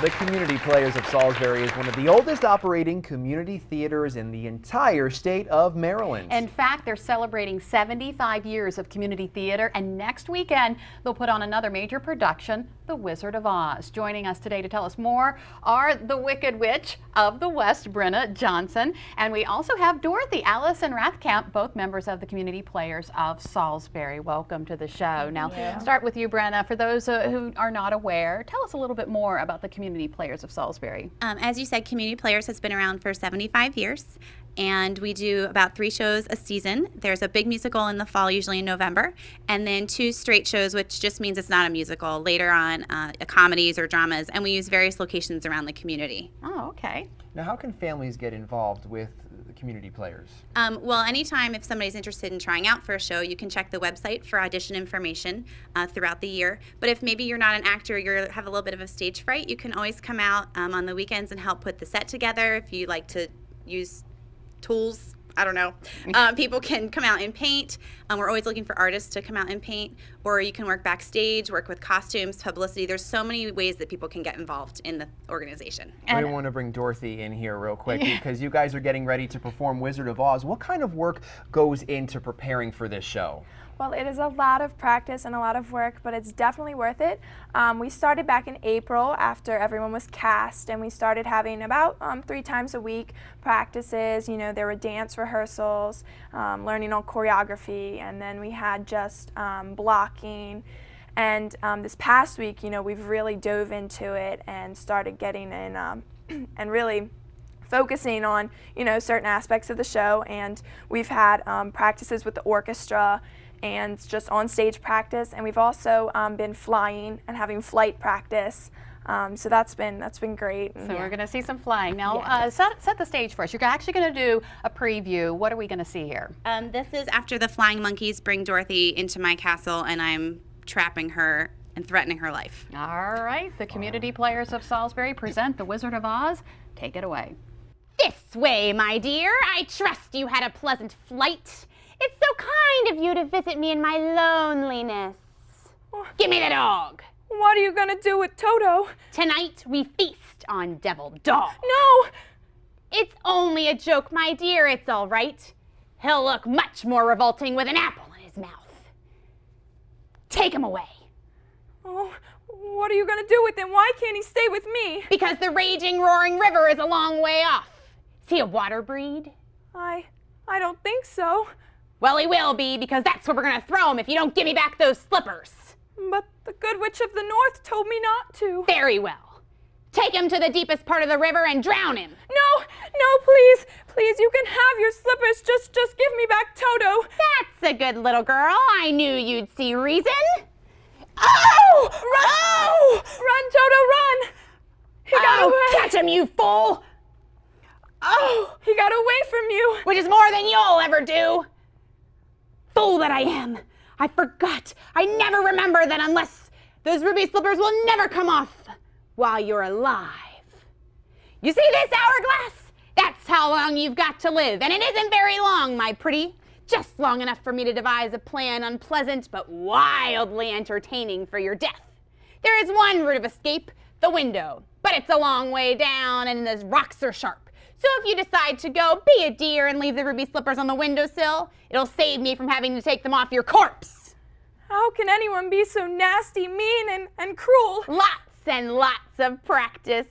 The Community Players of Salisbury is one of the oldest operating community theaters in the entire state of Maryland. In fact, they're celebrating 75 years of community theater, and next weekend they'll put on another major production, The Wizard of Oz. Joining us today to tell us more are the Wicked Witch of the West, Brenna Johnson, and we also have Dorothy Allison Rathkamp, both members of the Community Players of Salisbury. Welcome to the show. Now, start with you, Brenna. For those who are not aware, tell us a little bit more about the Community Players of Salisbury. As you said, Community Players has been around for 75 years, and we do about 3 shows a season. There's a big musical in the fall, usually in November, and then 2 straight shows, which just means it's not a musical, later on, comedies or dramas, and we use various locations around the community. Oh, okay. Now, how can families get involved with the Community Players? Well, anytime if somebody's interested in trying out for a show, you can check the website for audition information throughout the year. But if maybe you're not an actor, you have a little bit of a stage fright, you can always come out on the weekends and help put the set together. If you like to use tools, I don't know. People can come out and paint. We're always looking for artists to come out and paint. Or you can work backstage, work with costumes, publicity. There's so many ways that people can get involved in the organization. We want to bring Dorothy in here real quick because you guys are getting ready to perform Wizard of Oz. What kind of work goes into preparing for this show? Well, it is a lot of practice and a lot of work, but it's definitely worth it. We started back in April after everyone was cast, and we started having about 3 times a week practices. You know, there were dance rehearsals, learning on choreography, and then we had just blocking. And this past week, you know, we've really dove into it and started getting in and really focusing on, you know, certain aspects of the show. And we've had practices with the orchestra and just on stage practice, and we've also been flying and having flight practice. So that's been great. So we're going to see some flying. Now, set the stage for us. You're actually going to do a preview. What are we going to see here? This is after the flying monkeys bring Dorothy into my castle, and I'm trapping her and threatening her life. All right, the Community Players of Salisbury present The Wizard of Oz. Take it away. This way, my dear. I trust you had a pleasant flight. It's so kind of you to visit me in my loneliness. Give me the dog. What are you gonna do with Toto? Tonight we feast on deviled dog. No! It's only a joke, my dear. It's all right. He'll look much more revolting with an apple in his mouth. Take him away. Oh, what are you gonna do with him? Why can't he stay with me? Because the raging, roaring river is a long way off. Is he a water breed? I don't think so. Well, he will be, because that's where we're going to throw him if you don't give me back those slippers. But the Good Witch of the North told me not to. Very well. Take him to the deepest part of the river and drown him. No, please. Please, you can have your slippers. Just give me back Toto. That's a good little girl. I knew you'd see reason. Oh! Run! Oh! Run, Toto, run! He got away. Catch him, you fool! Oh, he got away from you. Which is more than you'll ever do. Fool that I am. I forgot. I never remember that unless those ruby slippers will never come off while you're alive. You see this hourglass? That's how long you've got to live. And it isn't very long, my pretty. Just long enough for me to devise a plan unpleasant but wildly entertaining for your death. There is one route of escape, the window. But it's a long way down and the rocks are sharp. So if you decide to go, be a dear and leave the ruby slippers on the windowsill, it'll save me from having to take them off your corpse. How can anyone be so nasty, mean, and cruel? Lots and lots of practice.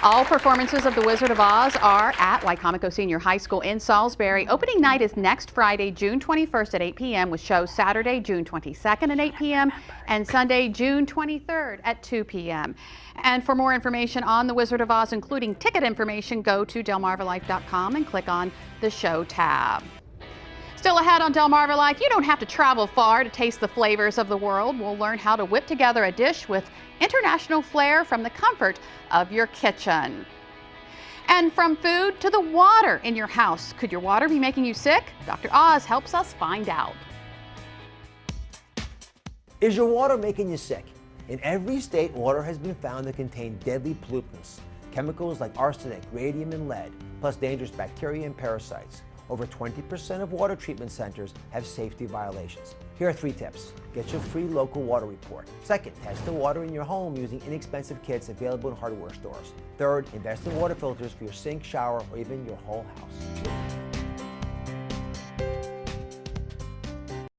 All performances of The Wizard of Oz are at Wycomico Senior High School in Salisbury. Opening night is next Friday, June 21st at 8 p.m. with shows Saturday, June 22nd at 8 p.m. and Sunday, June 23rd at 2 p.m. And for more information on The Wizard of Oz, including ticket information, go to delmarvalife.com and click on the show tab. Still ahead on Delmarva Life, you don't have to travel far to taste the flavors of the world. We'll learn how to whip together a dish with international flair from the comfort of your kitchen. And from food to the water in your house. Could your water be making you sick? Dr. Oz helps us find out. Is your water making you sick? In every state, water has been found to contain deadly pollutants, chemicals like arsenic, radium, and lead, plus dangerous bacteria and parasites. Over 20% of water treatment centers have safety violations. Here are 3 tips. Get your free local water report. Second, test the water in your home using inexpensive kits available in hardware stores. Third, invest in water filters for your sink, shower, or even your whole house.